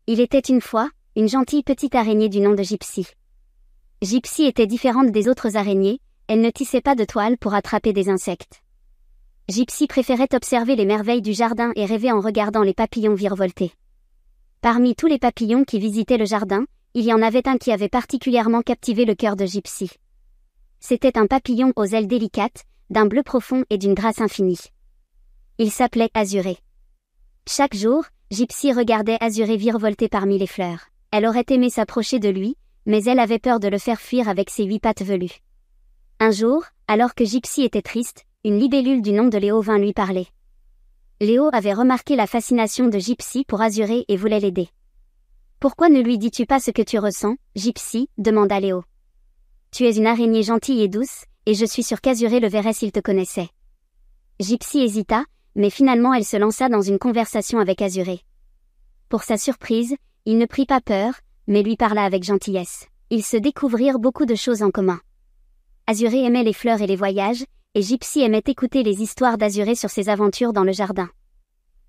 Il était une fois, une gentille petite araignée du nom de Gypsy. Gypsy était différente des autres araignées, elle ne tissait pas de toile pour attraper des insectes. Gypsy préférait observer les merveilles du jardin et rêver en regardant les papillons virevolter. Parmi tous les papillons qui visitaient le jardin, il y en avait un qui avait particulièrement captivé le cœur de Gypsy. C'était un papillon aux ailes délicates, d'un bleu profond et d'une grâce infinie. Il s'appelait Azuré. Chaque jour, Gypsy regardait Azuré virevolter parmi les fleurs. Elle aurait aimé s'approcher de lui, mais elle avait peur de le faire fuir avec ses 8 pattes velues. Un jour, alors que Gypsy était triste, une libellule du nom de Léo vint lui parler. Léo avait remarqué la fascination de Gypsy pour Azuré et voulait l'aider. « Pourquoi ne lui dis-tu pas ce que tu ressens, Gypsy ?» demanda Léo. « Tu es une araignée gentille et douce, et je suis sûre qu'Azuré le verrait s'il te connaissait. » Gypsy hésita, mais finalement elle se lança dans une conversation avec Azuré. Pour sa surprise, il ne prit pas peur, mais lui parla avec gentillesse. Ils se découvrirent beaucoup de choses en commun. Azuré aimait les fleurs et les voyages, et Gypsy aimait écouter les histoires d'Azuré sur ses aventures dans le jardin.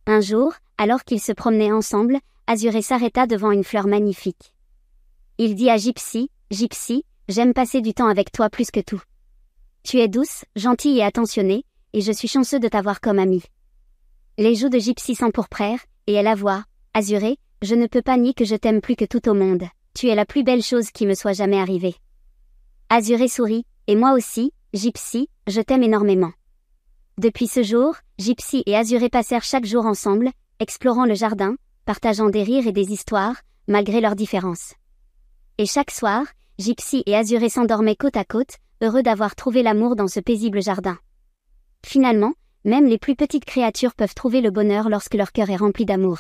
Un jour, alors qu'ils se promenaient ensemble, Azuré s'arrêta devant une fleur magnifique. Il dit à Gypsy, « Gypsy, j'aime passer du temps avec toi plus que tout. Tu es douce, gentille et attentionnée, et je suis chanceux de t'avoir comme amie. » Les joues de Gypsy s'empourprèrent, et elle avoua, « Azuré, je ne peux pas nier que je t'aime plus que tout au monde. Tu es la plus belle chose qui me soit jamais arrivée. » Azuré sourit, « Et moi aussi, Gypsy, je t'aime énormément. » Depuis ce jour, Gypsy et Azuré passèrent chaque jour ensemble, explorant le jardin, partageant des rires et des histoires, malgré leurs différences. Et chaque soir, Gypsy et Azuré s'endormaient côte à côte, heureux d'avoir trouvé l'amour dans ce paisible jardin. Finalement, même les plus petites créatures peuvent trouver le bonheur lorsque leur cœur est rempli d'amour.